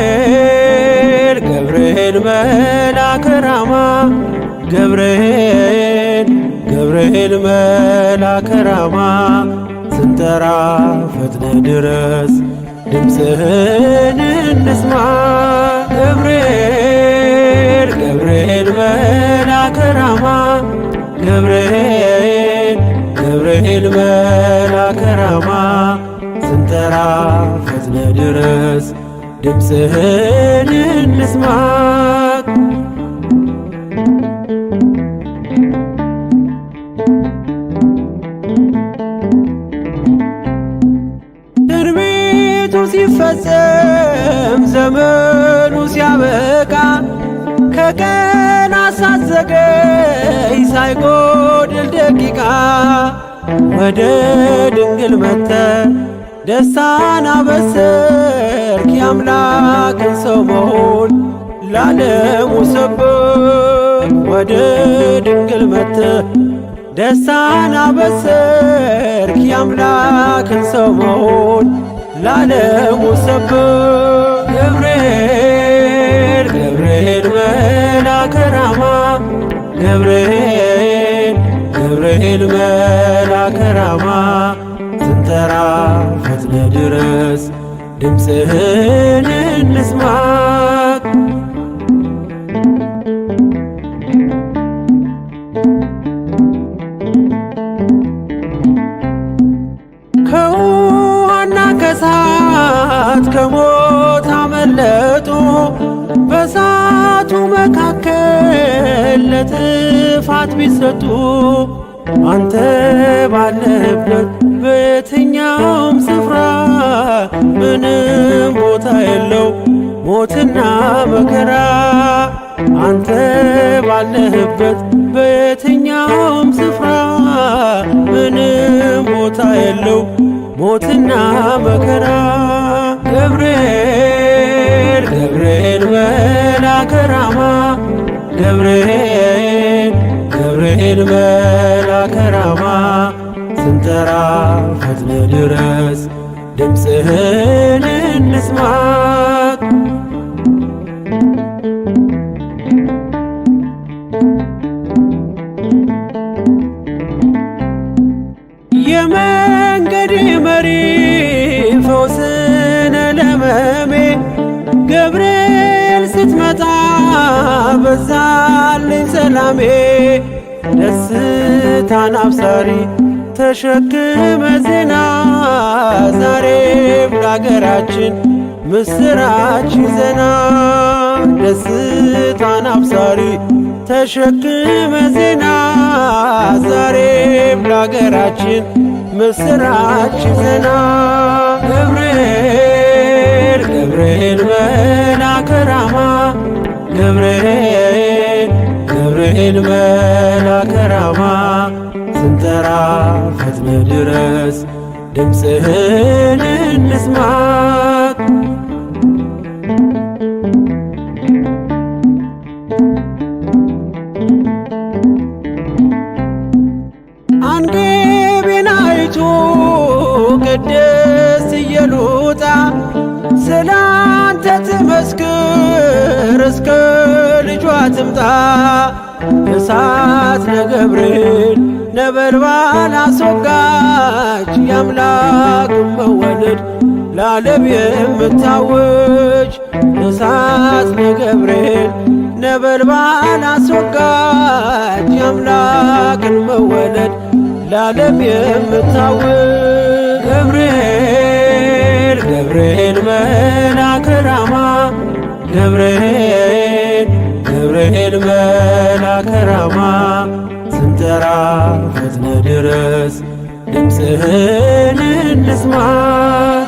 ገብርኤል ገብርኤል መልአከ ራማ ገብርኤል ገብርኤል መልአከ ራማ ስንጠራ ፈጥነ ድረስ ድምፅህን እንስማ። ገብርኤል ገብርኤል መልአከ ራማ ገብርኤል ገብርኤል መልአከ ራማ ስንጠራ ፈጥነ ድረስ ድምፅህን እንስማ። ትንቢቱ ሲፈጸም ዘመኑ ሲያበቃ ከቀናት ሳትዘገይ ሳይጎድል ደቂቃ ወደ ድንግል መጥተህ ደስታን አበሰርክ። የአምላክን ሰው መሆን ለዓለሙ ሰበክ። ወደ ድንግል መጥተህ ደስታን አበሰርክ። የአምላክን ሰው መሆን ለዓለሙ ሰበክ። ገብርኤል ገብርኤል መልአከ ራማ ገብርኤል ገብርኤል መልአከ ራማ ስንጠራ ፈጥነ ድረስ ድምፅህን እንስማ። ከውሃና ከእሳት ከሞት አመለጡ በእሳቱ መካከል ለጥፋት ቢሰጡ አንተ ባለህበት በየትኛውም ስፍራ ምንም ቦታ የለው ሞትና መከራ። አንተ ባለህበት በየትኛውም ስፍራ ምንም ቦታ የለው ሞትና መከራ። ገብርኤል ገብርኤል መልአከ ራማ ገብርኤል ገብርኤል መልአከ ራማ ስንጠራ ፈጥነ ድረስ ድምፅህን እንስማ። የመንገዴ መሪ ፈውስነ ለሕመሜ ገብርኤል ስትመጣ በዛልኝ ሰላሜ። ደስታን አብሳሪ ተሸክመ ዜና ዛሬም ለአገራችን ምስራች ይዘና። ደስታን አብሳሪ ተሸክመ ዜና ዛሬም ለአገራችን ምስራች ይዘና። ገብርኤል ገብርኤል መልአከ ራማ ገብርኤል ገብርኤል መልአከ ራማ ስንጠራ ፈጥነ ድረስ ድምፅህን እንስማ። አንገቤን አይቶ ቅድስት ኢየሉጣ ስላንተ ትመስክር እስከ ልጇ ትምጣ። እሳት ነገብርኤል ነበልባል አስወጋች የአምላክን መወለድ ለዓለም የምታውጅ። እሳት ነገብርኤል ነበልባል አስወጋች የአምላክን መወለድ ለዓለም የምታውጅ። ገብርኤል ገብርኤል መልአከ ራማ ገብርኤል ገብርኤል መልአከ ራማ ስንጠራ ፈጥነ ድረስ ድምፅህን እንስማ።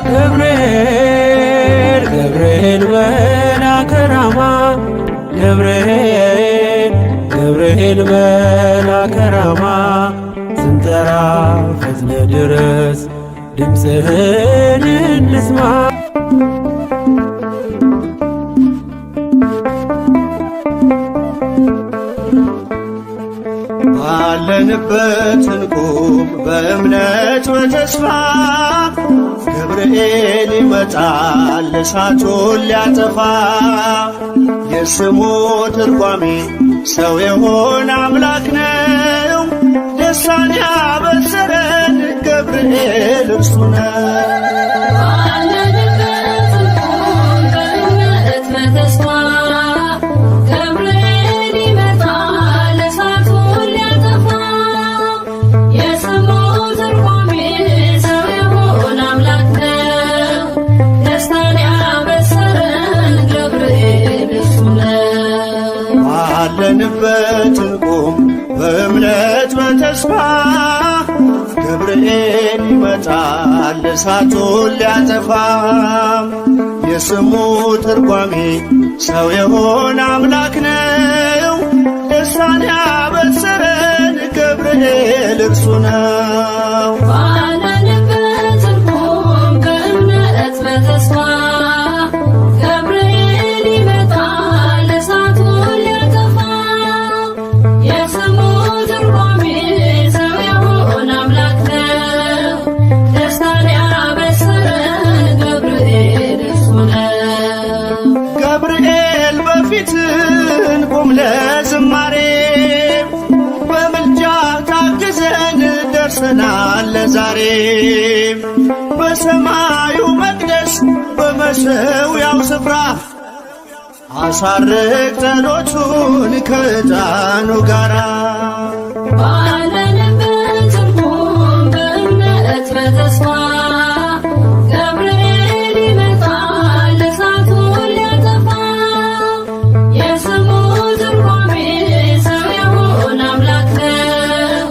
ገብርኤል ገብርኤል መልአከ ራማ ገብርኤል ገብርኤል መልአከ ራማ ስንጠራ ፈጥነ ድረስ ድምፅህን እንስማ። ባለንበት እንቁም በእምነት በተስፋ ገብርኤል ይመጣል እሳቱን ሊያጠፋ። የስሙ ትርጓሜ ሰው የሆነ አምላክ ነው። ደስታን ያበሰረን ገብርኤል እርሱ ነው። ባለንበት እንቁም በእምነት በተስፋ ገብርኤል ይመጣል እሳቱን ሊያጠፋ። የስሙ ትርጓሜ ሰው የሆነ አምላክ ነው። ደስታን ያበሰረን ገብርኤል እርሱ ነው። ባለንበት እንቁም በእምነት በተስፋ ገብርኤል በፊትን ቁም ለዝማሬ በምልጃ ታግዘን ደርሰናል ለዛሬ። በሰማዩ መቅደስ በመሠዊያው ስፍራ አሳርግ ጸሎቱን ከዕጣኑ ጋራ። ባለንበት እንቁም በእምነት በተስፋ ገብርኤል ይመጣል እሳቱን ሊያጠፋ። የስሙ ትርጓሜ ሰው የሆነ አምላክ ነው።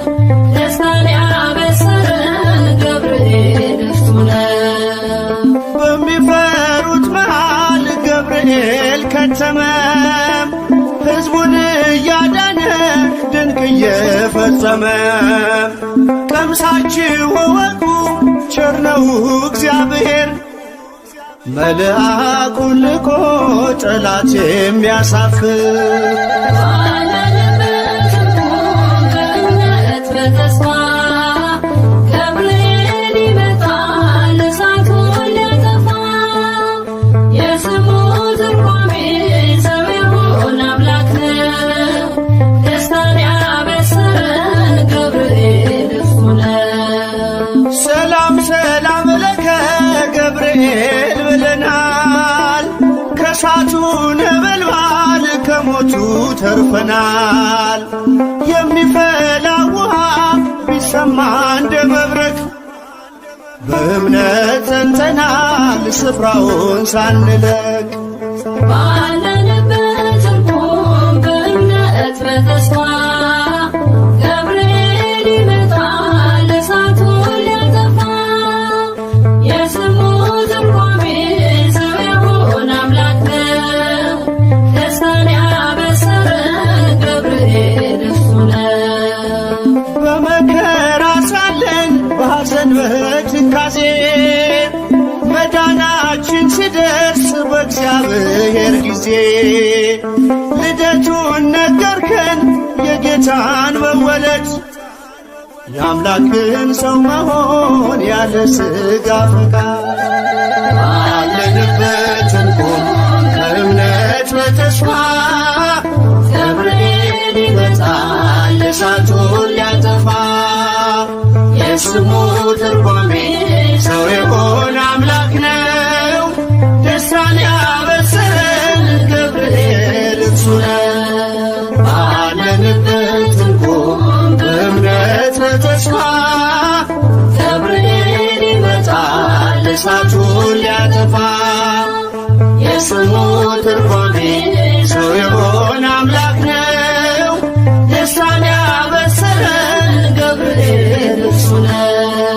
ደስታን ያበሰረን ገብርኤል እርሱ ነው። በሚፈሩት መሃል ገብርኤል ከተመ። ሕዝቡን እያዳነ ድንቅ እየፈጸመ። ቀምሳችሁ እወቁ ቸር ነው እግዚአብሔር፣ መልአኩን ልኮ ጠላት የሚያሳፍር። ባለንበት እንቁም በእምነት በተስፋ ገብርኤል ይመጣል እሳቱን ሊያጠፋ። የስሙ ትርጓሜ ሰው የሆነ አምላክ ነው። ደስታን ያበሰረን ገብርኤል እርሱ ነው። ሰላም ሰላም ለከ ገብርኤል ብለናል። ከእሳቱ ነበልባል ከሞቱ ተርፈናል። የሚፈላ ውሃ ቢሰማ እንደ መብረቅ በእምነት ጸንተናል ስፍራውን ሳንለቅ። ባለንበት እንቁም በእምነት በተስፋ ገብርኤል ይመጣል እሳቱን ሊያጠፋ። የስሙ ትርጓሜ ሰው የሆነ አምላክ ነው። ደስታን ያበሰረን ገብርኤል እርሱ ነው። በመከራ ሳለን በሐዘን በትካዜ መዳናችን ሲደርስ በእግዚአብሔር ጊዜ ልደቱን ነገርከን የጌታን መወለድ። የአምላክን ሰው መሆን ያለ ሥጋ ፈቃድ። ባለንበት እንቁም በእምነት በተስፋ ገብርኤል ይመጣል እሳቱን ሊያጠፋ። የስሙ ትርጓሜ ሰው የሆነ አምላክ ነው። ደስታን ያበሰረን ገብርኤል እርሱ ነው። ባለንበት እንቁም በእምነት በተስፋ ገብርኤል ይመጣል እሳቱን ሊያጠፋ። የስሙ ትርጓሜ ሰው የሆነ አምላክ ነው። ደስታን ያበሰረን ገብርኤል እርሱ ነው።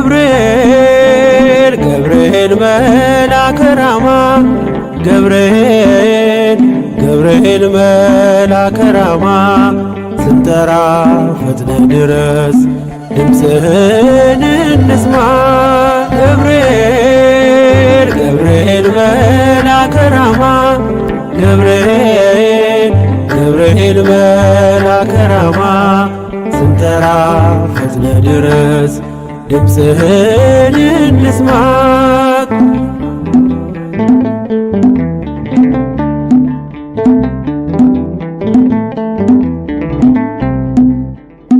ገብርኤል ገብርኤል መልአከ ራማ ገብርኤል መልአከ ራማ ስንጠራ ፈጥነ ድረስ ድምፅህን እንስማ። ገብርኤል መልአከ ራማ ገብርኤል መልአከ ራማ ስንጠራ ፈጥነ ድረስ ድምፅህን እንስማ።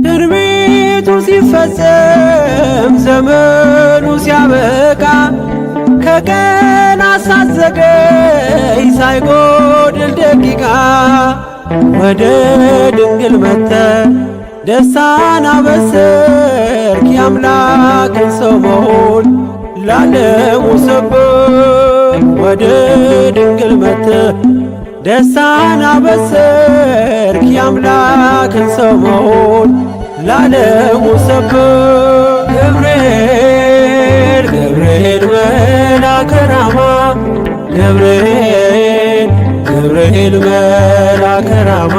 ትንቢቱ ሲፈጸም ዘመኑ ሲያበቃ ከቀናት ሳትዘገይ ሳይጎድል ደቂቃ ወደ ድንግል መጥተህ ደስታን አበሰርክ የአምላክን ሰው መሆን ለዓለሙ ሰበክ። ወደ ድንግል መጥተህ ደስታን አበሰርክ የአምላክን ሰው መሆን ለዓለሙ ሰበክ። ገብርኤል መልአከ ራማ ገብርኤል መልአከ ራማ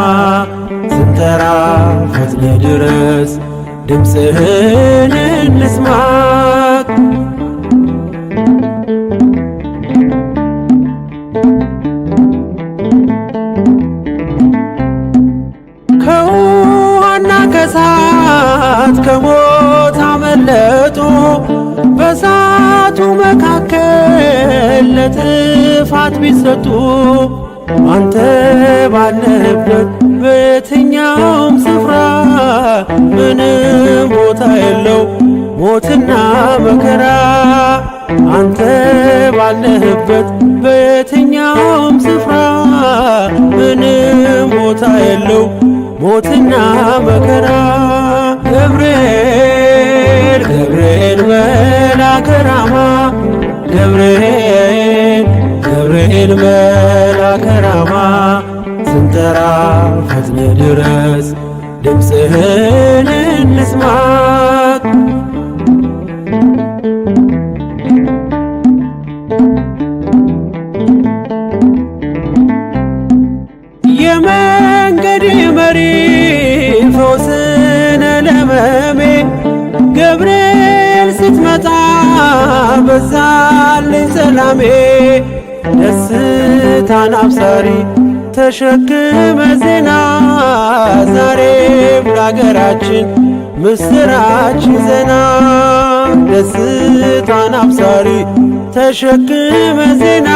ስንጠራ ፈጥነ ድረስ ድምፅህን እንስማ። ከውሃና ከእሳት ከሞት አመለጡ በእሳቱ መካከል ለጥፋት ቢሰጡ አንተ ባለህበት በየትኛውም ስፍራ ምንም ቦታ የለው ሞትና መከራ። አንተ ባለህበት በየትኛውም ስፍራ ምንም ቦታ የለው ሞትና መከራ። ገብርኤል መልአከ ራማ ገብርኤል መልአከ ራማ ስንጠራ ፈጥነ ድረስ ድምፅህን እንስማ። የመንገድ መሪ ፈውስነ ለሕመሜ ገብርኤል ስትመጣ በዛልኝ ሰላሜ። ደስታን አብሳሪ ተሸክመ ዜና ዛሬም ለአገራችን ምስራች ዜና። ደስታን አብሳሪ ተሸክመ ዜና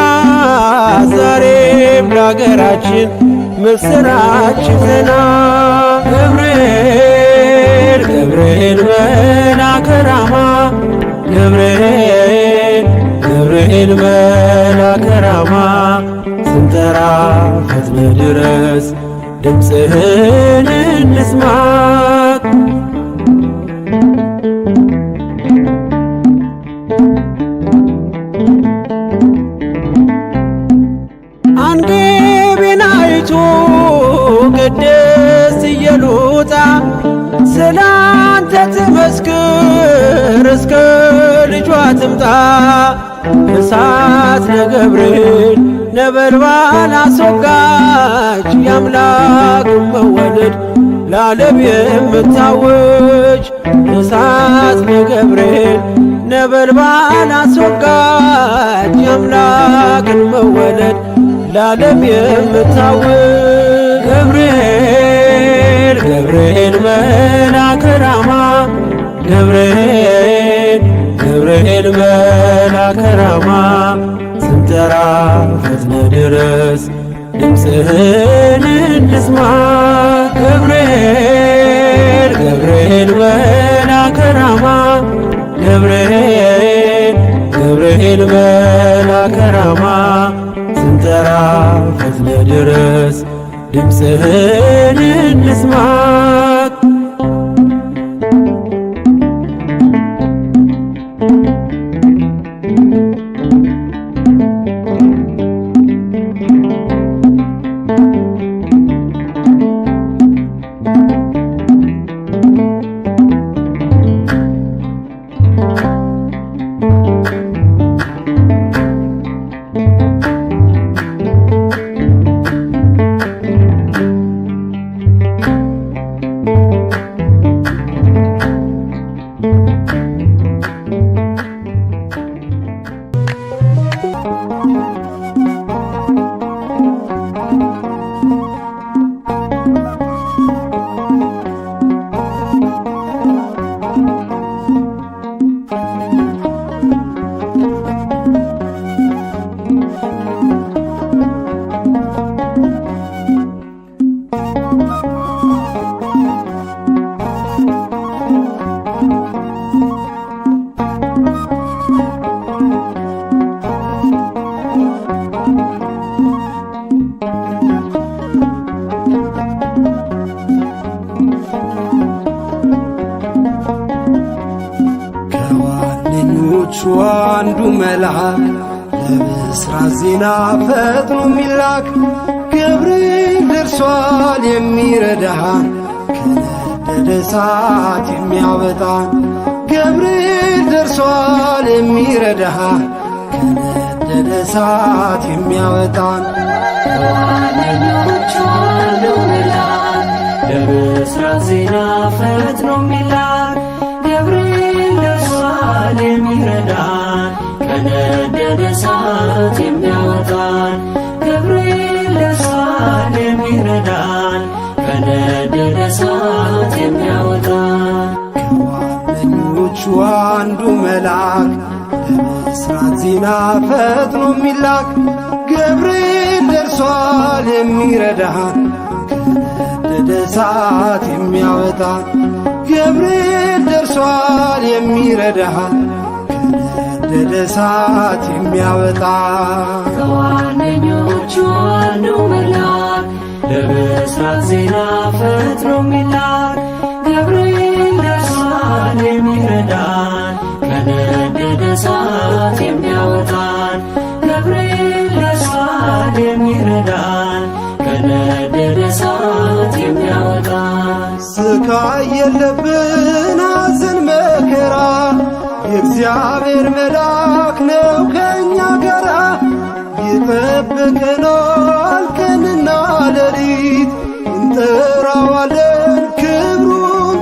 ዛሬም ለአገራችን ምስራች ዜና። ገብርኤል መልአከ ራማ ገብርኤል መልአከ ራማ ስንጠራ ፈጥነ ድረስ ድምፅህን እንስማ። አንገቤን አይቶ ቅድስት ኢየሉጣ ስላንተ ትመስክር እስከ ልጇ ትምጣ። እሳት ነገብርኤል ነበልባል አስወጋች የአምላክን መወለድ ለዓለም የምታወጅ። እሳት ነገብርኤል ነበልባል አስወጋች የአምላክን መወለድ ለዓለም የምታወጅ። ገብርኤል መልአከ ራማ ገብርኤል መልአከ ራማ ስንጠራ ፈጥነ ድረስ ድምፅህን እንስማ። ገብርኤል መልአከ ራማ ገብርኤል መልአከ ራማ ስንጠራ ፈጥነ ድረስ ድምፅህን እንስማት። ከዋነኞቹ አንዱ መልአክ ለብስራት ዜና ፈጥኖ የሚላክ ገብርኤል ደርሷል የሚረዳህ ከነደደ እሳት የሚያወጣን ገብርኤል ደርሷል የሚረዳህ ከነደደ እሳት የሚያወጣን ከዋነኞቹ አንዱ መልአክ ለብስራት ዜና ፈጥኖ የሚላክ ገብርኤል ደርሷል የሚረዳን ከነደደ እሳት የሚያወጣን ገብርኤል ደርሷል የሚረዳን ከነደደ እሳት የሚያወጣን ከዋነኞቹ አንዱ መልአክ ለብስራት ዜና ፈጥኖ የሚላክ ገብርኤል ደርሷል የሚረዳን ከነደደ እሳት የሚያወጣን ገብርኤል ደርሷል የሚረዳን ከነደደ እሳት የሚያወጣን ከዋነኞቹ አንዱ መልአክ ለብስራት ዜና ፈጥኖ የሚላክ ገብርኤል ደርሷል የሚረዳን ከነደደ እሳት የሚያወጣን ገብርኤል ደርሷል የሚረዳን ከነደደ እሳት የሚያወጣን ስቃይ የለብን ሐዘን መከራ የእግዚአብሔር መልአክ ነው ከእኛ ጋራ ይጠብቀናል ቀንና ሌሊት እንጠራዋለን ክብሩን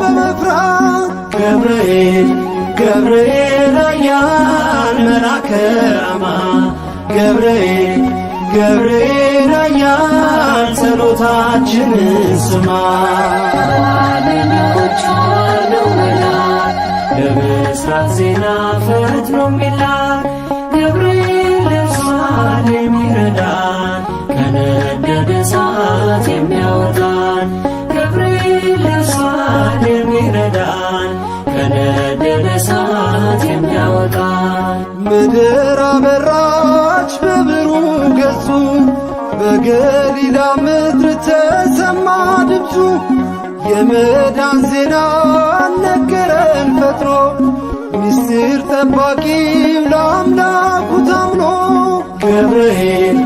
በመፍራት ገብርኤል ገብርኤል ኃያል መልአከ ራማ ገብርኤል ገብርኤል ኃያል ጸሎታችንን ስማ። ከዋነኞቹ አንዱ መልአክ ለብስራት ዜና ፈጥኖ የሚላክ ገብርኤል ደርሷል የሚረዳን ከነደደ እሳት የሚያወጣን ገብርኤል ደርሷል የሚረዳን ከነደደ እሳት የሚያወጣን ምድር አበራች በብሩህ ገጹ በገሊላ ምድር ተሰማ ድምፁ የመዳን ዜና ነገረን ፈጥኖ ምስጢር ጠባቂው ለአምላኩ ታምኖ ገብርኤል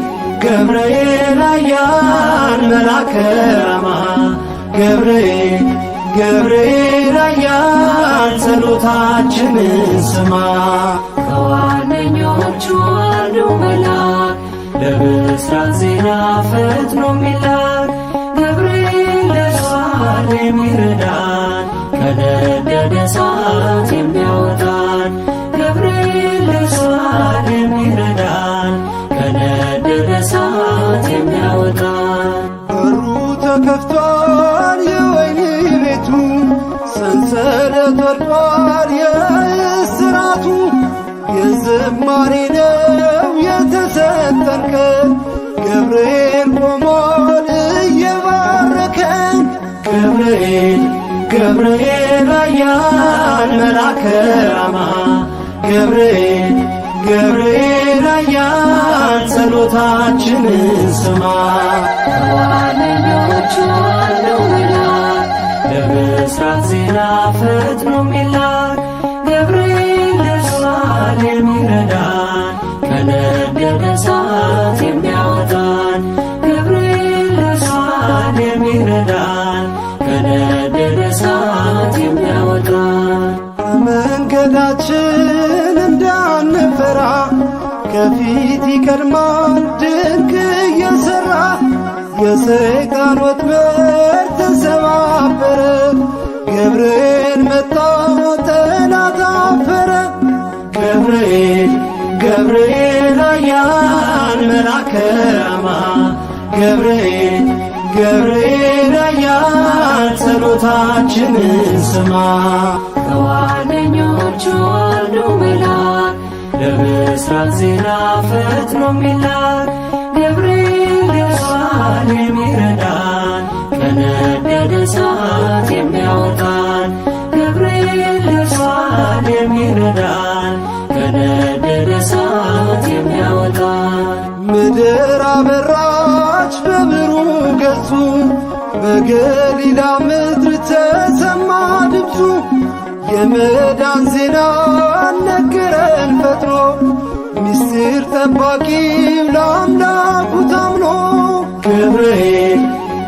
ገብርኤል ኃያል መልአከ ራማ ገብርኤል ገብርኤል ኃያል ጸሎታችንን ስማ። ከዋነኞቹ አንዱ መልአክ ለብስራት ዜና ፈጥኖ የሚላክ ገብርኤል ደርሷል የሚረዳን ከነደደ እሳት የሚያወጣን ገብርኤል ደርሷል የሚረዳን ከነደደ እሳት የሚያወጣን በሩ ተከፍቷል የወህኒ ቤቱ ሰንሰለት ወድቋል የእስራቱ የዝማሬ ነው የተሰጠን ቀን ገብርኤል ቆሟል እየባረከን ገብርኤል ገብርኤል ኃያል መልአከ ራማ ገብርኤል ገብርኤል ኃያል ጸሎታችንን ስማ። ከዋነኞቹ አንዱ መልአክ ለብስራት ዜና ፈጥኖ የሚላክ ገብርኤል ደርሷል የሚረዳን ከነደደ እሳት የሚያወጣን ገብርኤል ደርሷል የሚረዳን ከነደደ እሳት የሚያወጣን መንገዳችን እንዳንፈራ ከፊት ይቀድማል ድንቅ እየሠራ የሰይጣን ወጥመድ ተሰባበረ ገብርኤል መጣ ጠላት አፈረ። ገብርኤል ገብርኤል ኃያል መልአከ ራማ ገብርኤል ገብርኤል ኃያል ጸሎታችንን ስማ። ከዋነኞቹ አንዱ መልአክ ለብስራት ዜና ፈጥኖ የሚላክ ገብርኤል ደርሷል የሚረዳን ከነደደ እሳት የሚያወጣን ገብርኤል ደርሷል የሚረዳን ከነደደ እሳት የሚያወጣን። ምድር አበራች በብሩህ ገጹ በገሊላ ምድር ተሰማ ድምፁ የመዳን ዜና ነገረን ፈጥኖ ምስጢር ጠባቂው ለአምላኩ ታምኖ። ገብርኤል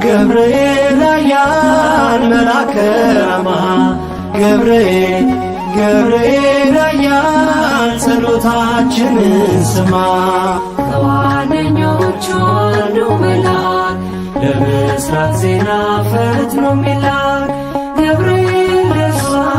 ገብርኤል ኃያል መልአከ ራማ ገብርኤል ገብርኤል ኃያል ጸሎታችንን ስማ። ከዋነኞቹ አንዱ መልአክ ለብስራት ዜና ፈጥኖ የሚላክ ገብርኤል ደርሷል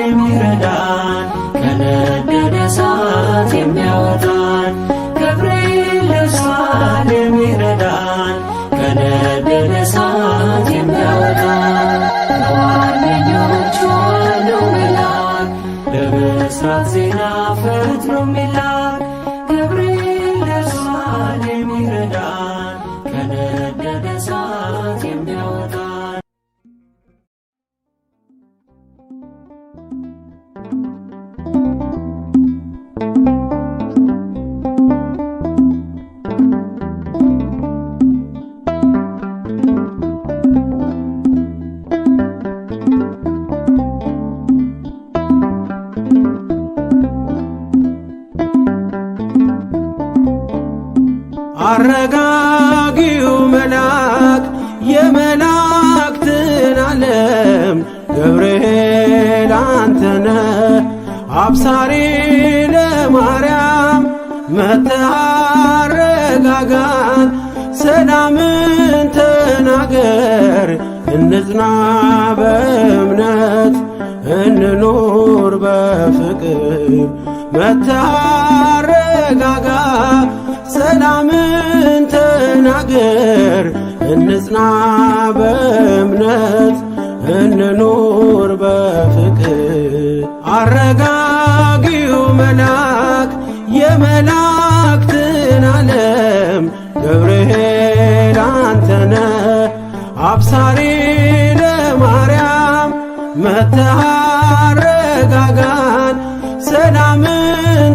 የሚረዳን ከነደደ እሳት የሚያወጣን ገብርኤል ደርሷል የሚረዳን ከነደደ እሳት የሚያወጣን። ከዋነኞቹ አንዱ መልአክ ለብስራት ዜና ፈጥኖ የሚላክ ገብርኤል ደርሷል የሚረዳን ከነደደ እሳት የሚያወጣን። አረጋጊው መልአክ የመላእክትን ዓለም ገብርኤል አንተነ አብሳሪ ለማርያም መጥተህ አረጋጋን ሰላምን ተናገር እንጽና በእምነት እንኑር በፍቅር መጥተህ አረጋጋ ሰላምን ተናገር እንጽና በእምነት እንኑር በፍቅር። አረጋጊው መልአክ የመላእክትን ዓለም ገብርኤል አንተነ አብሳሪ ለማርያም መጥተህ አረጋጋን ሰላምን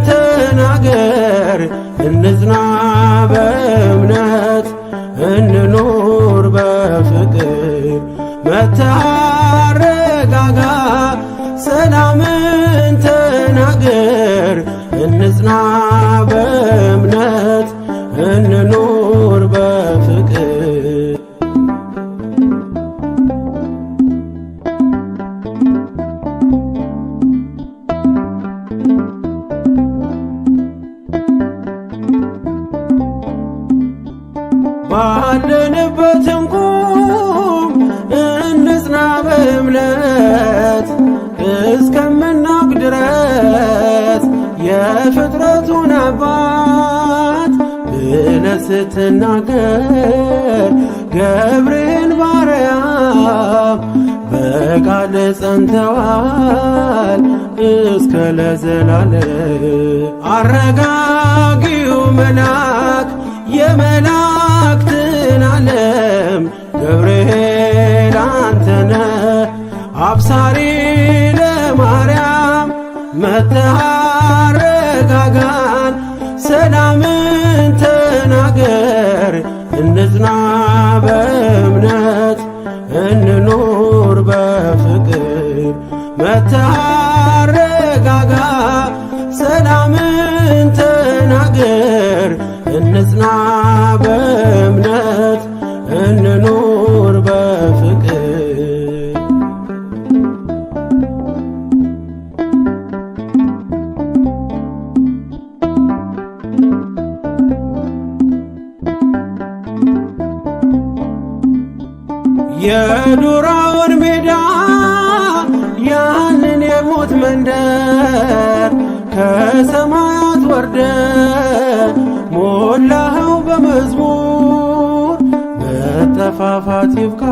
ተናገር እንጽና በእምነት እንኑር በፍቅር መጥተህ አረጋጋ ሰላምን ተናገር እንጽና በእምነት እንኑር በፍቅር። ባለንበት እንቁም እንጽና በእምነት እስከምናውቅ ድረስ የፍጥረቱን አባት ብለህ ስትናገር ገብርኤል ባርያም በቃል ጸንተዋል እስከ ለዘላለም። አረጋጊው መልአክ የመላእክትን ዓለም ገብርኤል አንተነ አብሳሪ ለማርያም መጥተህ አረጋጋን ሰላምን ተናገር እንጽና በእምነት እንኑር በፍቅር መታረጋጋ ሰላምን ተናገር እንጽና በእምነት እንኑር በፍቅር የዱራውን ሜዳ ያንን የሞት መንደር ከሰማያት ወርደ ሞላኸው በመዝሙር መጠፋፋት ይብቃ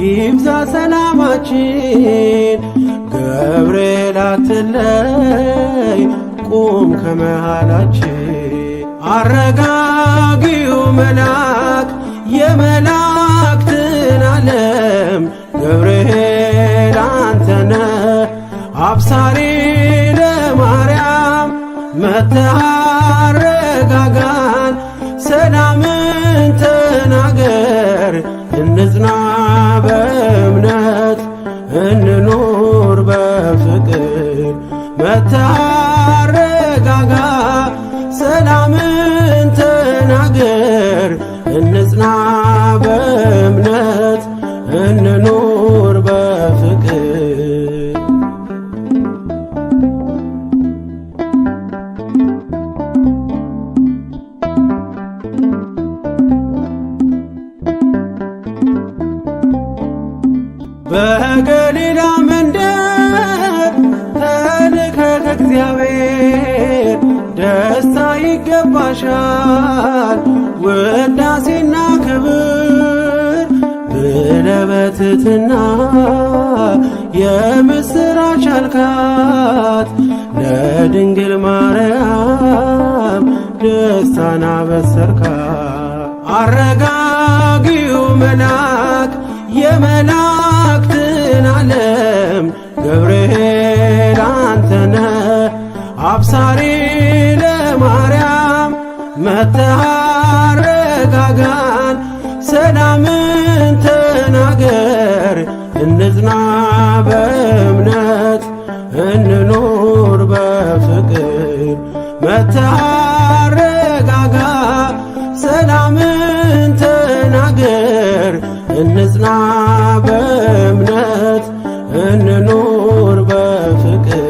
ይብዛ ሰላማችን ገብርኤል አትለይ ቁም ከመሃላችን አረጋጊው መልአክ የመላእክትን ዓለም ገብርኤል አንተነ አብሳሪ ለማርያም መተሃረጋጋን ሰላምን ተናገር እንጽና በእምነት እንኑር በፍቅር መተሃረጋጋ ሰላምን ተናገር እንጽና በእምነት እንኑር በፍቅር በገሊላ መንደር ተልከ ከእግዚአብሔር ደስታ ይገባሻል ውዳሴና ክብር ብለህ በትሕትና የምስራች አልካት ለድንግል ማርያም ደስታን አበሰርካት አረጋጊው መልአክ የመላእክትን ዓለም ገብርኤል አንተነ አብሳሪ ለማርያም መተሃረጋጋን ሰላምን ተናገር እንጽና በእምነት እንኑር በፍቅር መተሃረጋጋ ሰላምን ተናገር እንጽና በእምነት እንኑር በፍቅር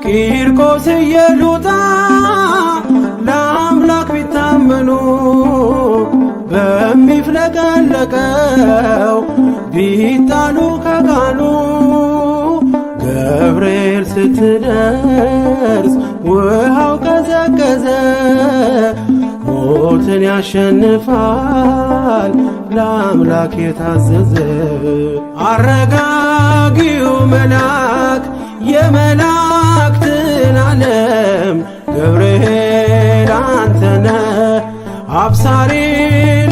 ቂርቆስ ኢየሉጣ ለአምላክ ቢታመኑ በሚፍለቀለቀው ቢጣሉ ከቃሉ ገብርኤል ስትደርስ ውሃው ቀዘቀዘ ሞትን ያሸንፋል ለአምላክ የታዘዘ አረጋጊው መልአክ የመላእክትን ዓለም ገብርኤል አንተነ አብሳሪ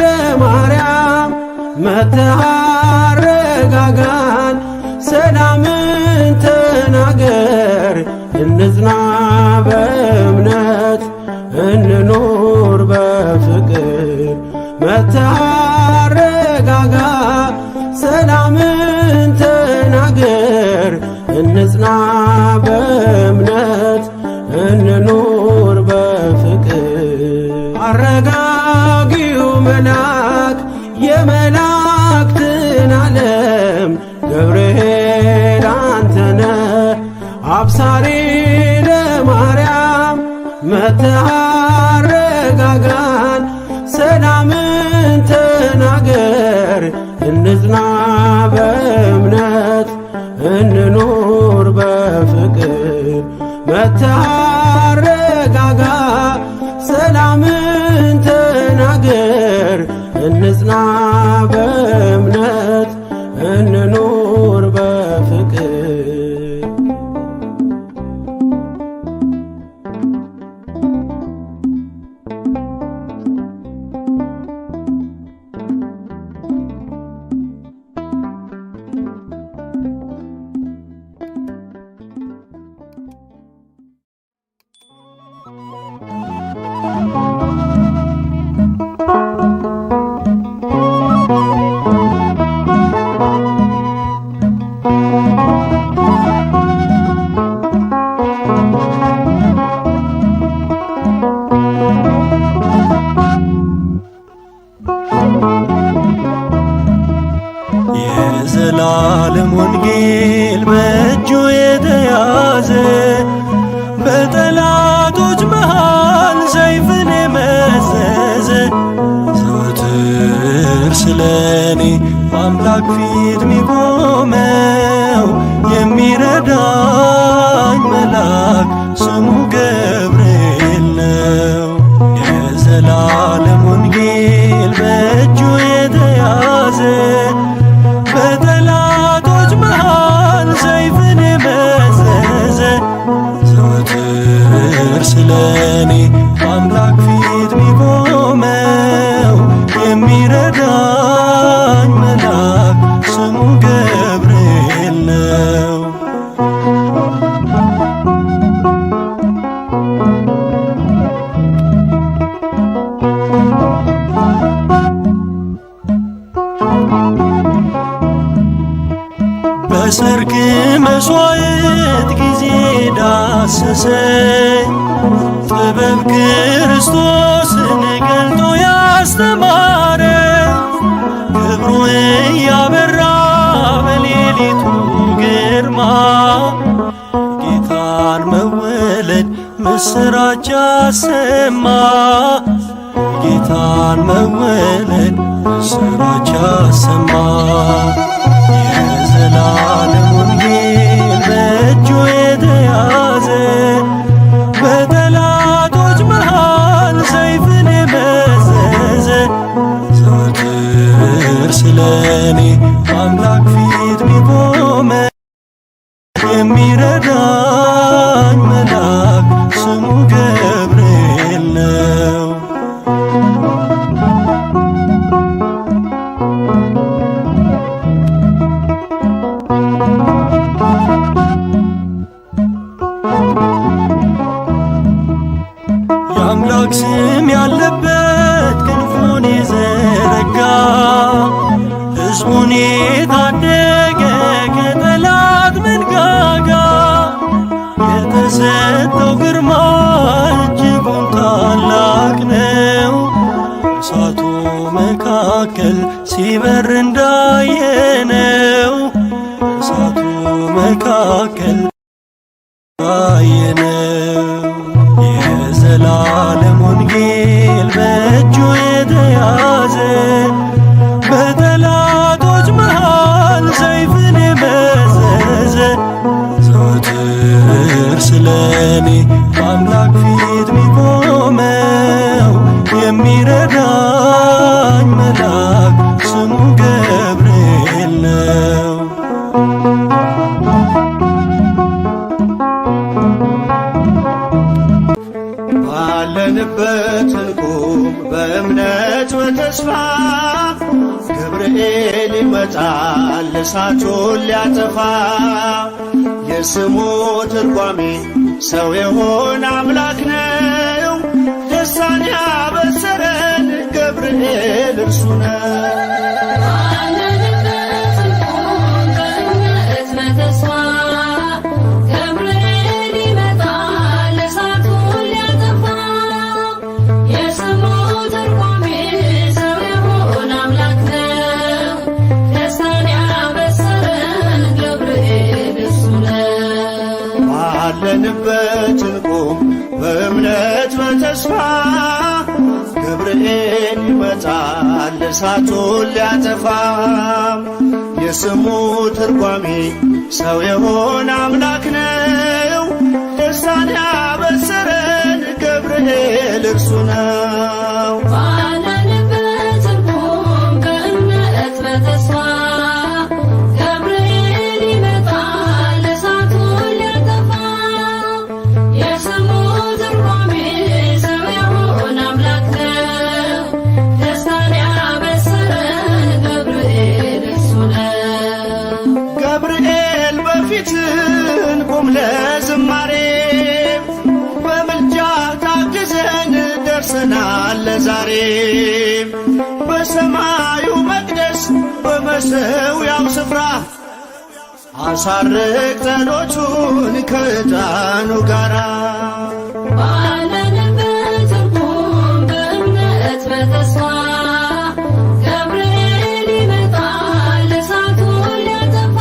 ለማርያም መተሃረጋጋን ሰላምን ተናገር እንጽና በእምነት እንኑር በፍቅር መተሃረጋጋ ሰላምን ተናገር እንጽና በእምነት እንኑር በፍቅር አረጋጊው መልአክ የመላእክትን ዓለም ገብርኤል አንተነ አብሳሪ ለማርያም መተሃረጋጋን ሰላምን ተናገር እንጽና በእምነት እንኑር በፍቅር መተሃረጋጋ ሰላምን ተናገር እንጽና በእምነት እንኑር በፍቅር ወንጌል በእጁ የተያዘ በጠላቶች መሃል ሰይፍን የመዘዘ ዘወትር ስለኔ በአምላክ ፊት ሚቆመው የሚረዳኝ መልአክ ስሙ ገብርኤል ነው። የዘላለም ወንጌል በእጁ የተያዘ በጠላቶች መሃል ሰይፍን የመዘዘ ዘወትር ስለኔ በአምላክ ፊት ሚቆመው የሚረዳኝ መልአክ ስሙ ገብርኤል ነው። በሰርክ መሥዋዕት ጊዜ ዳሰሰኝ ጥበብ ክርስቶስን ገልጦ ያስተማረ ክብሩ እያበራ በሌሊቱ ግርማ ጌታን መወለድ ምስራች አሰማ ጌታን መወለድ ምስራች አሰማ። የዘላለም ወንጌል በእጁ የተያዘ በጠላቶች መሃል ሰይፍን የመዘዘ ዘወትር ስለኔ በአምላክ ፊት ሚቆመ የሚረዳኝ መልአክ ስሙ ገብርኤል ነው። የአምላክ ስም ያለበት ክንፉን የዘረጋ ሕዝቡን የታደገ ከጠላት መንጋጋ የተሰጠው ግርማ እጅጉን ታላቅ ነው። እሳቱ መካከል ሲበር እንዳየነው እሳቱ መካከል እንዳየነው የዘላለም ወንጌል በእጁ የተያዘ በጠላቶች መሃል ሰይፍን የመዘዘ ዘወትር ስለኔ በአምላክ ፊት ሚቆመው የሚረዳኝ መልአክ ስሙ ገብርኤል ነው። ባለንበት እንቁም በእምነት በተስፋ ገብርኤል ይመጣል እሳቱን ሊያጠፋ የስሙ ትርጓሜ ሰው የሆነ አምላክ ነው። ደስታን ያበሰረን ገብርኤል እርሱ ነው። ባለንበት እንቁም በእምነት በተስፋ ገብርኤል ይመጣል እሳቱን ሊያጠፋ የስሙ ትርጓሜ ሰው የሆነ አምላክ ነው። ደስታን ያበሰረን ገብርኤል እርሱ ነው። ባለንበት እንቁም በእምነት በተስፋ ለዝማሬ በምልጃ ታግዘን ደርሰናል ለዛሬ በሰማዩ መቅደስ በመሠዊያው ስፍራ አሳርቅ ጸሎቱን ከዕጣኑ ጋራ ባለንበት እንቁም በእምነት በተስፋ ገብርኤል ይመጣል እሳቱን ሊያጠፋ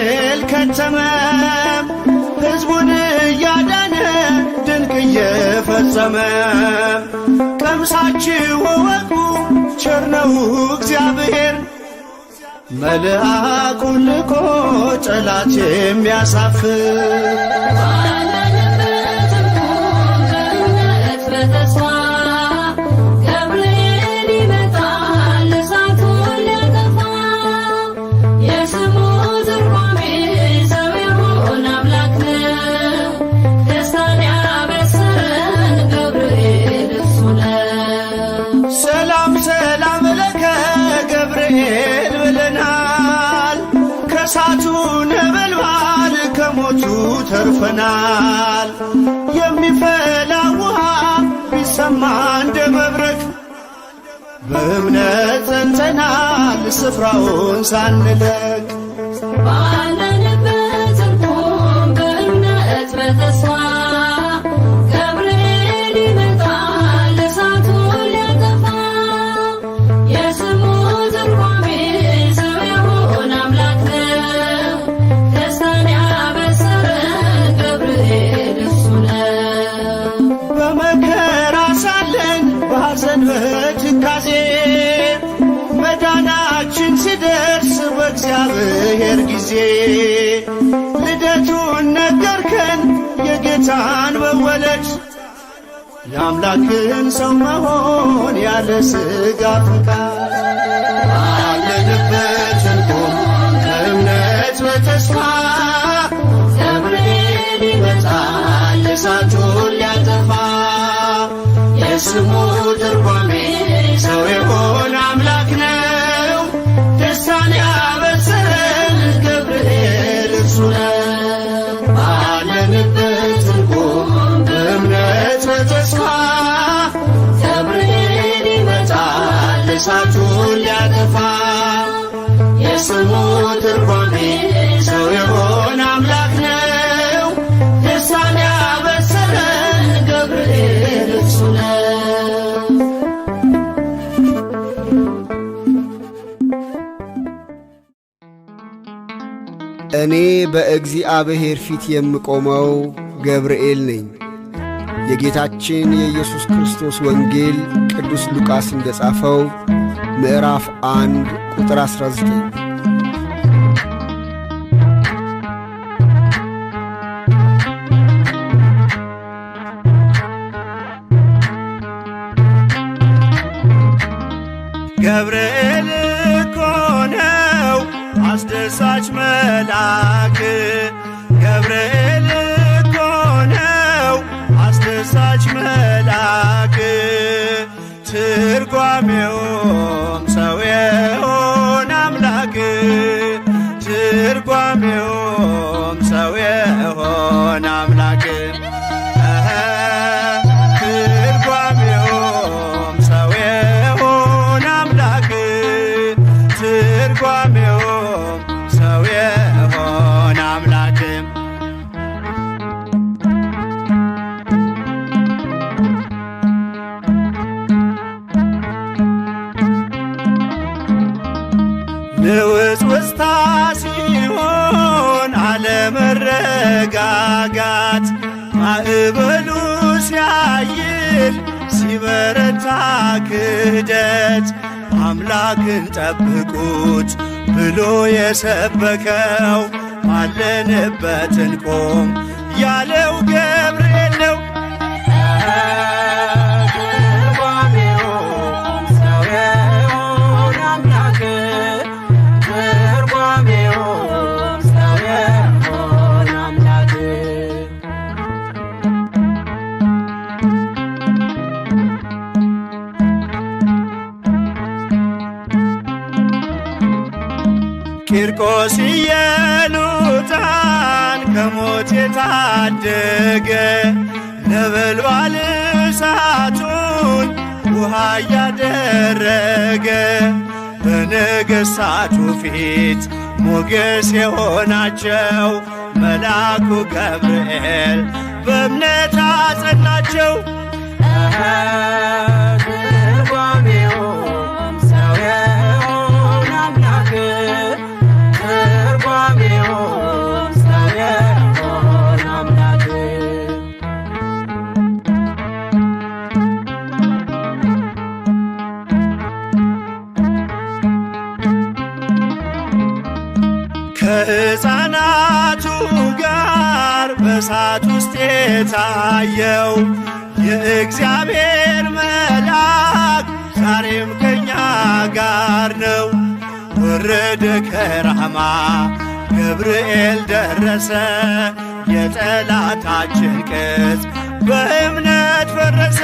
ገብርኤል ከተመ ሕዝቡን እያዳነ ድንቅ እየፈጸመ። ቀምሳችሁ እወቁ ቸር ነው እግዚአብሔር መልአኩን ልኮ ጠላት የሚያሳፍር። ከእሳቱ ነበልባል ከሞቱ ተርፈናል። የሚፈላ ውሃ ቢሰማ እንደ መብረቅ በእምነት ጸንተናል ስፍራውን ሳንለቅ። ባለንበት እንቆም በእምነት በተስፋ ገብርኤል ይመጣል እሳቱን ሊያጠፋ። የስሙ ትርጓሜ ሰው የሆነ አምላክ ነው። ደስታን ያበሰረን ገብርኤል እሱ ነው። በመከራ ሳለን በሐዘን በትካዜ መዳናችን ሲደርስ በእግዚአብሔር ጊዜ ልደቱን ነገርከን የጌታን መወለድ የአምላክን ሰው መሆን ያለ ሥጋ ፈቃድ። ባለንበት እንቆም በእምነት በተስፋ ገብርኤል ይመጣል እሳቱን ሊያጠፋ። የስሙ ትርጓሜ ሰው የሆነ አምላክ ነው። ደስታን ያበሰረን ገብርኤል እርሱ ነው። ባለንበት እንቆም በእምነት በተስፋ ገብርኤል ይመጣል እሳቱን ሊያጠፋ። የስሙ ትርጓሜ ሰው የሆነ አምላክ ነው። ደስታን ያበሰረን ገብርኤል እርሱ ነው። እኔ በእግዚአብሔር ፊት የምቆመው ገብርኤል ነኝ። የጌታችን የኢየሱስ ክርስቶስ ወንጌል ቅዱስ ሉቃስ እንደ ጻፈው ምዕራፍ 1 ቁጥር 19። ገብርኤል እኮ ነው አስደሳች መልአክ። ገብርኤል እኮ ነው አስደሳች መልአክ። ትርጓሜውም ሰው የሆነ አምላክ። ትርጓሜውም ሰው የሆነ አምላክ። ትርጓሜውም ሰው የሆነ አምላክ። ትርጓሜውም ሰው የሆነ አምላክ። ንውጽውጽታ ሲሆን አለመረጋጋት ማዕበሉ ሲያይል ሲበረታ ክህደት አምላክን ጠብቁት ብሎ የሰበከው ባለንበት እንቆም ያለው ገብርኤል ነው። ትርጓሜውም ሰው የሆነ አምላክ። ትርጓሜውም ሰው የሆነ አምላክ። ቂርቆስ ኢየሉጣን ከሞት የታደገ ነበልባል እሳቱን ውሃ እያደረገ በነገሥታቱ ፊት ሞገስ የሆናቸው መልአኩ ገብርኤል በእምነት አጸናቸው። ትርጓሜውም ሰው የሆነ አምላክ። ትርጓሜውም በእሳት ውስጥ የታየው የእግዚአብሔር መልአክ ዛሬም ከኛ ጋር ነው። ወረደ ከራማ ገብርኤል ደረሰ፣ የጠላታችን ቅጽ በእምነት ፈረሰ።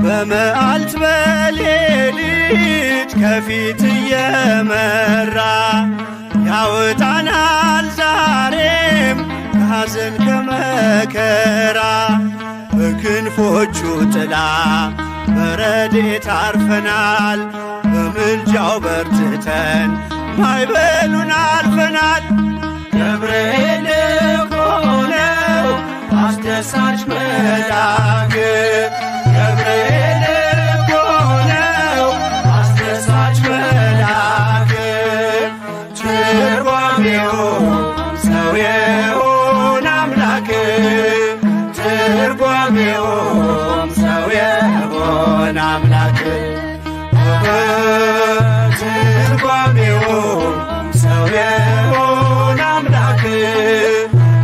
በመዓልት በሌሊት ከፊት እየመራ ያወጣናል ዛሬም ከሐዘን ከመከራ። በክንፎቹ ጥላ በረድኤት አርፈናል፣ በምልጃው በርትተን ማዕበሉን አልፈናል። ገብርኤል ሆነው አስደሳች መልአክ ገብርኤል ሆነው አስደሳች መልአክ ትርጓሜው ሰው የሆነ አምላክ ትርጓሜው ሰው የሆነ አምላክ ትርጓሜው ሰው የሆነ አምላክ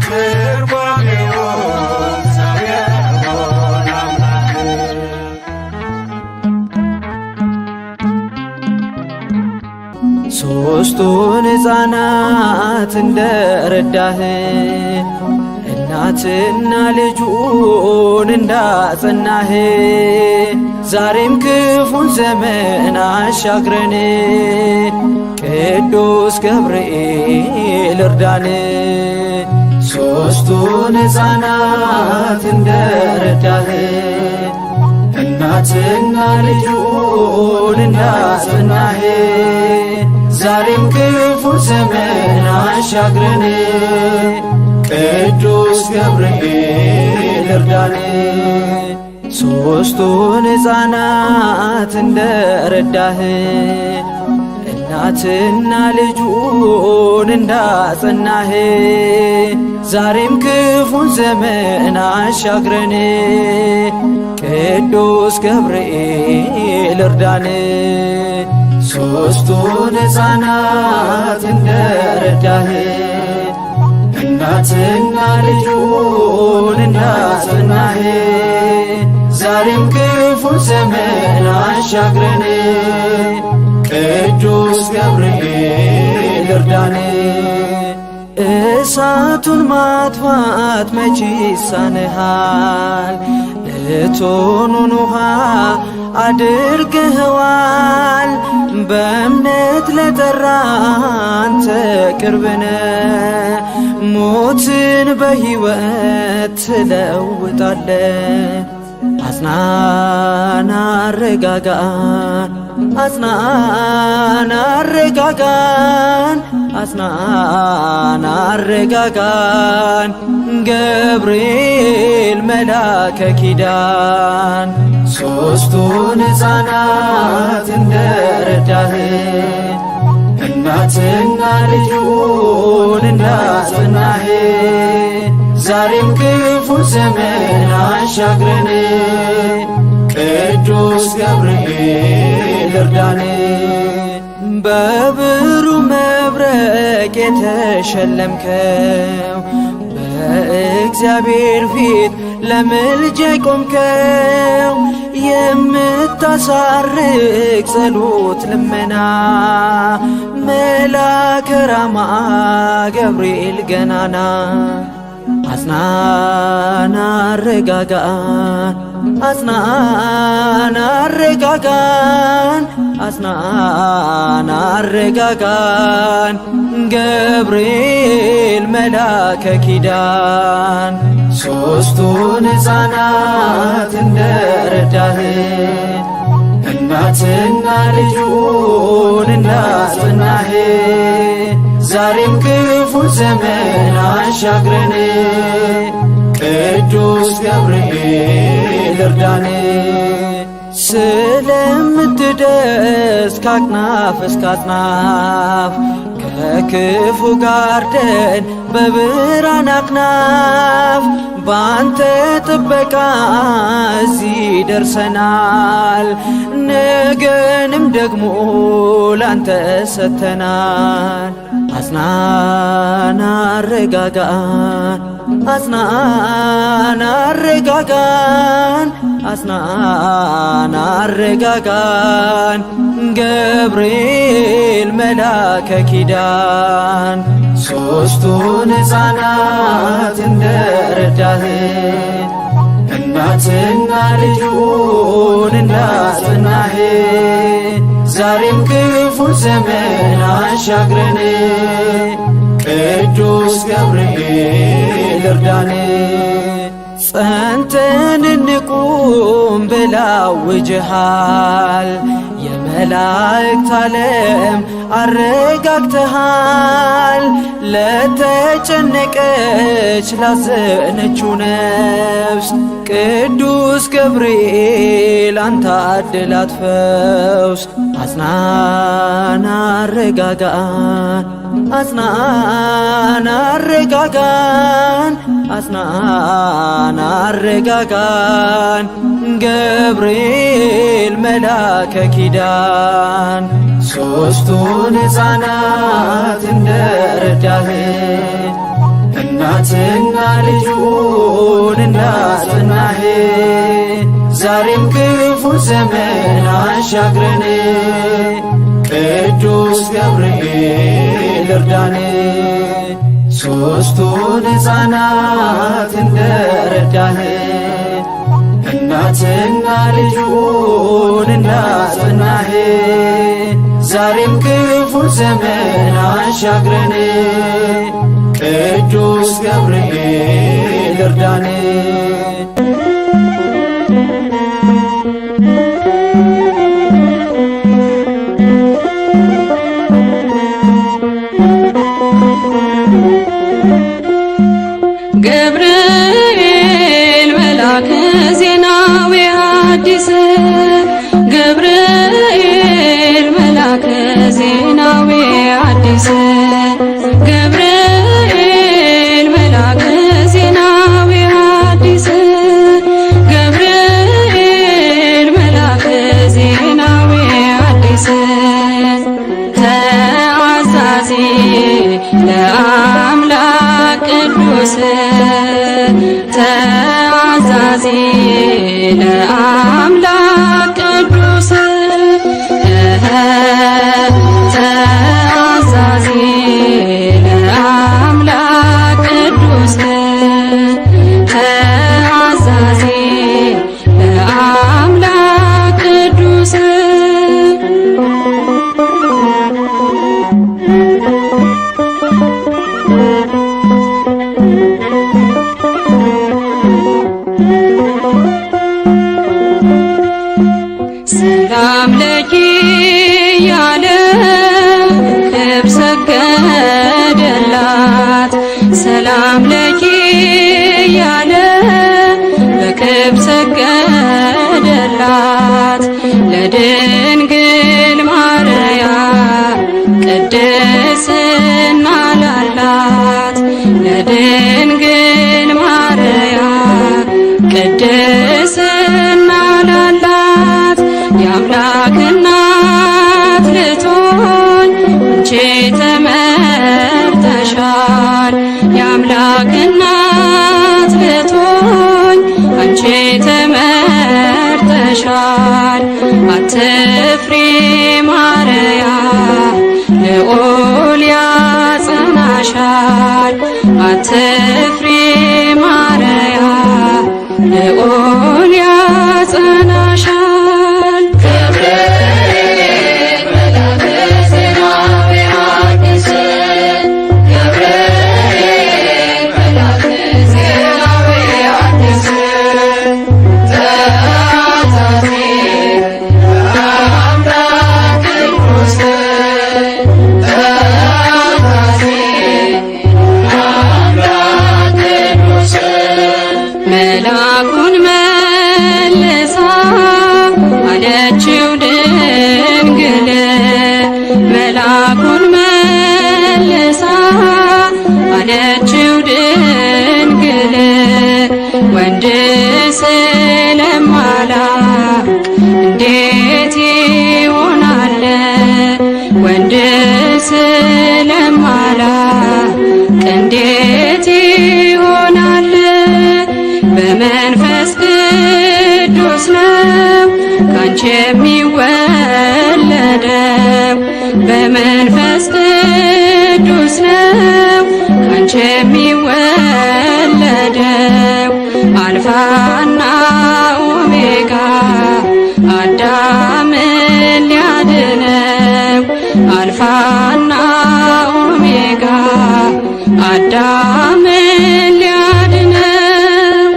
ትርጓሜው ሰው የሆነ አምላክ። ሦስቱን ሕፃናት እንደረዳህ እናትና ልጁን እንዳጸናህ ዛሬም ክፉን ዘመን አሻግረን ቅዱስ ገብርኤል እርዳን። ሦስቱን ሕፃናት እንደረዳህ እናትና ልጁን እንዳጸናህ ዛሬም ክፉን ዘመን አሻግረን ቅዱስ ገብርኤል እርዳን። ሦስቱን ሕፃናት እንደረዳህ እናትና ልጁን እንዳጸናህ ዛሬም ክፉን ዘመን አሻግረን ቅዱስ ገብርኤል እርዳን። ሦስቱን ሕፃናት እንደረዳህ እናትና ልጁን እንዳጸናህ ዛሬም ክፉን ዘመን አሻግረን ቅዱስ ገብርኤል እርዳን። እሳቱን ማጥፋት መቼ ይሳንሃል? እቶኑን ውሃ አድርገኸዋል። በእምነት ለጠራ አንተ ቅርብነ ሞትን በሕይወት ትለውጣለ። አጽናን አረጋጋን አጽናን አረጋጋን አጽናን አረጋጋን ገብርኤል መላከ ኪዳን። ሦስቱን ሕፃናት እንደረዳህ እናትና ልጁን እንዳጸናህ ዛሬም ክፉን ዘመን አሻግረን ቅዱስ ገብርኤል እርዳን። በብሩ መብረቅ የተሸለምከው በእግዚአብሔር ፊት ለምልጃ ቆምከው የምታሳርቅ ጸሎት ልመና መልአከ ራማ ገብርኤል ገናና። አጽናን አረጋጋን አጽናን አረጋጋን አጽናን አረጋጋን ገብርኤል መላከ ኪዳን። ሦስቱን ሕፃናት እንደረዳህ እናትና ልጁን እንዳጸናህ ዛሬም ክፉን ዘመን አሻግረን ቅዱስ ገብርኤል እርዳን። ስለምትደርስ ከአክናፍ እስከ አክናፍ ከክፉ ጋርደን በብርሃን አክናፍ ባንተ ጥበቃ እዚህ ደርሰናል። ነገንም ደግሞ ላንተ ሰጥተናል። አጽናን አረጋጋን፣ አጽናን አረጋጋን፣ አጽናን አረጋጋን ገብርኤል መላከ ኪዳን ሦስቱን ሕፃናት እንደረዳህን እናትና ልጁን እንዳጸናህን ዛሬም ክፉን ዘመን አሻግረን ቅዱስ ገብርኤል እርዳን። ጸንተን እንቁም ብላውጀሃል የመላእክት ዓለም አረጋግተሃል። ለተጨነቀች ላዘነችው ነፍስ ቅዱስ ገብርኤል አንተ አድላት ፈውስ። አጽናን አረጋጋን፣ አጽናን አረጋጋን፣ አጽናን አረጋጋን ገብርኤል መላከ ኪዳን ሦስቱን ሕፃናት እንደረዳህን እናትና ልጁን እንዳጸናህን ዛሬም ክፉን ዘመን አሻግረን ቅዱስ ገብርኤል እርዳን። ሦስቱን ሕፃናት እንደረዳህን እናትና ልጁን እንዳጸናህን ዛሬም ክፉን ዘመን አሻግረን ቅዱስ ገብርኤል እርዳን። ገብርኤል መላከ ዜናዊ ሐዲስ ገብርኤል መላከ ዜናዊ ሐዲስ ገብርኤል መላከ ዜናዊ ሐዲስ ገብርኤል መላከ ዜናዊ ሐዲስ ተአዛዚ ለአምላክ ቅዱስ ተአዛዚ ለአምላክ ቅዱስ ተአዛዚ ለአምላክ ቅዱስ ተአዛዚ ለአምላክ ቅዱስ ሰላም ለኪ ያለ ክብር ሰገደላት ሰላም ለኪ ያለ በክብር ሰገደላት ለድንግል ማርያም ቅድስና ላላት ለድንግል ማርያም ቅድስና ላላት የአምላክ እናት ልትሆን አንቺ ተመርጠሻል። የአምላክ እናት ልትሆን አንቺ ተመርጠሻል። አትፍሪ ማርያም ልዑል ያጸናሻል። አትፍሪ ማርያም ልዑል ያጸናሻል። ገብርኤል መላከ ዜናዊ ሐዲስ ገብርኤል መላከ ዜናዊ ሐዲስ ተአዛዚ ለአምላክ ቅዱስ ተአዛዚ ለአምላክ ቅዱስ መላኩን የሚወለደው በመንፈስ ቅዱስ ነው ካንቺ የሚወለደው አልፋና ኦሜጋ አዳምን ሊያድነው አልፋና ኦሜጋ አዳምን ሊያድነው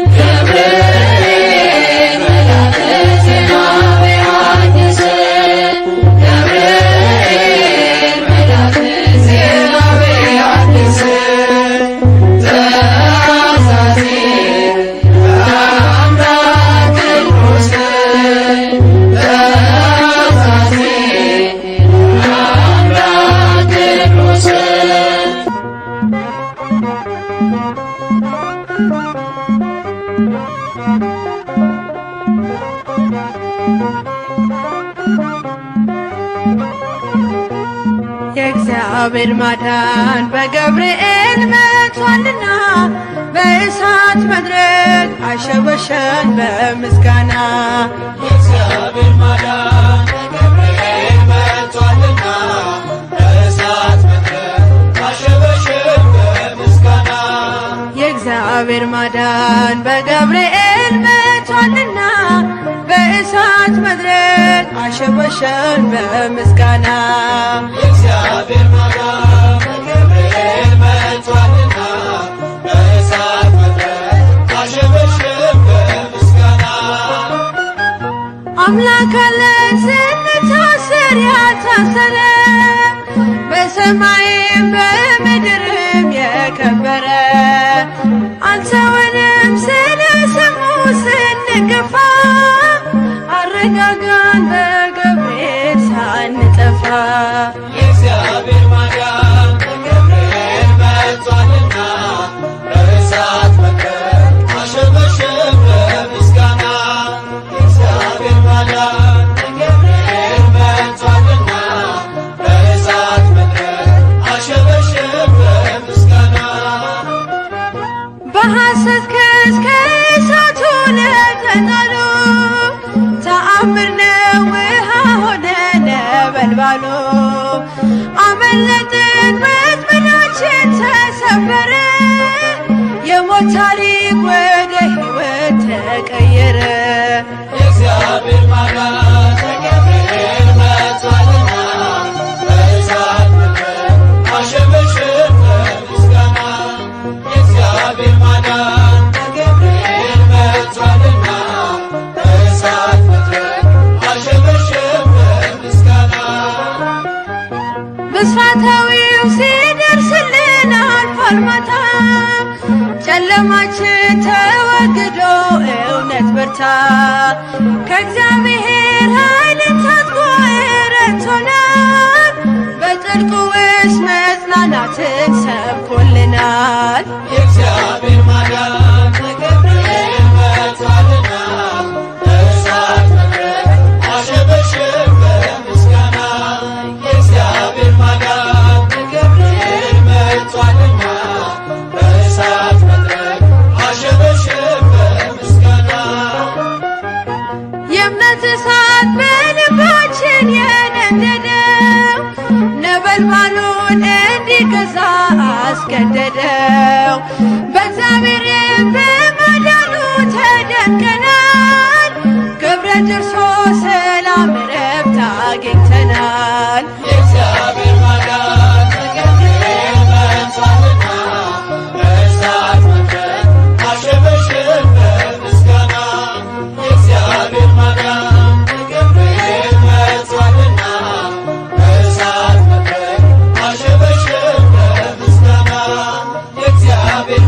የእግዚአብሔር ማዳን በገብርኤል መጥቷልና በእሳት መድረክ አሸበሸን በምስጋና የእግዚአብሔር ማዳን በገብርኤል መጥቷልና በእሳት መድረክ አሸበሸን በምስጋና የእግዚአብሔር ማዳን በገብርኤል መጥቷልና በእሳት መድረክ አሸበሸን በምስጋና የእግዚአብሔር ማዳን በገብርኤል መጥቷልና በእሳት መድረክ አሸበሸን በምስጋና አምላክ አለን ስንታሰር ያልታሰረ በሰማይም በምድርም የከበረ አንተውንም ስለ ስሙ ስንገፋ አረጋጋን በገብርኤል ሳንጠፋ የእግዚአብሔር ማዳን በገብርኤል መጥቷልና በእሳት መድረክ አሸበሸን በምስጋና የእግዚአብሔር ማዳን በገብርኤል መጥቷልና በእሳት መድረክ አሸበሸን በምስጋና በሐሰት ክስ ከእሳቱ ለተጣሉ ተአምር ነው ውሃ ሆነ ነበልባሉ አመለጥን ወጥመዳችን ተሰበረ የሞት ታሪክ ወደ ሕይወት ተቀየረ የእግዚአብሔር ማዳን በገብርኤል መጥቷልና በእሳት መድረክ አሸበሸን በምስጋና የእግዚአብሔር ማዳን በገብርኤል መጥቷልና በእሳት መድረክ አሸበሸን በምስጋና ብስራታዊው ሲደርስልን አልፏል ማታ ጨለማችን ተወግዶ እውነት በርታ ከእግዚአብሔር ኃይልን ታጥቆ ረድቶናል በጥልቁ ውስጥ መጽናናትን ሰብኮልናል የእግዚአብሔር ማዳን በገብርኤል መጥቷልና በእሳት መድረክ አሸበሸን በምስጋና የእግዚአብሔር ማዳን በገብርኤል መጥቷልና በእሳት መድረክ አሸበሸን በምስጋና የእምነት እሳት በልባችን የነደደው ነበልባሉን እንዲገዛ አስገደደው በእግዚአብሔርም በማዳኑ ተደንቀናል ገብረ ደርሶ ሰላም ረፍት አግኝተናል የእግዚአብሔር ማዳን በገብርኤል መጥቷልና በእሳት መድረክ አሸበሸን በምስጋና የእግዚአብሔር ማዳን በገብርኤል መጥቷልና በእሳት መድረክ አሸበሸን በምስጋና የእግዚአብሔር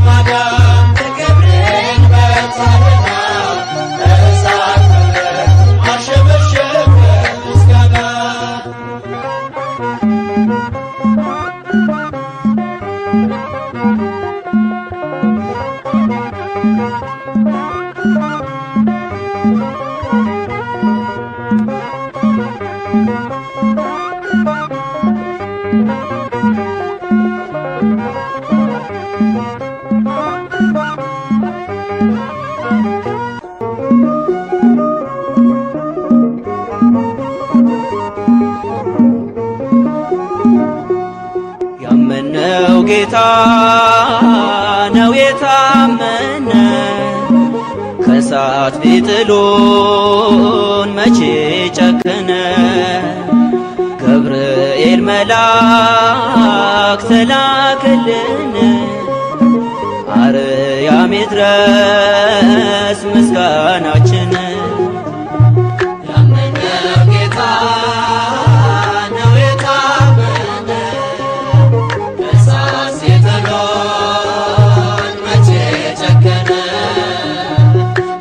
ጌታ ነው የታመነ ከእሳት ቢጥሉን መቼ ጨከነ። ገብርኤል መልአክ ተላከልን አርያም ይድረስ ምስጋናችን። ያመነው ጌታ ነው የታመነ ከእሳት ቢጥሉን መቼ ጨከነ።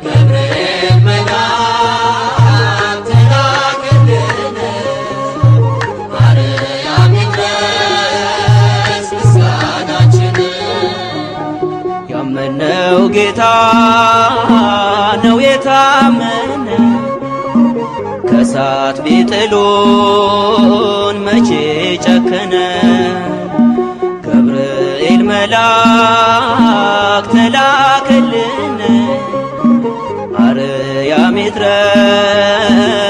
ገብርኤል መልአክ ተላከልን አርያም ይድረስ ምስጋናችን። ያመነው ጌታ ነው የታመነ ከእሳት ቢጥሉን መቼ ጨከነ። ገብርኤል መልአክ ተላከልን አርያም ይድረስ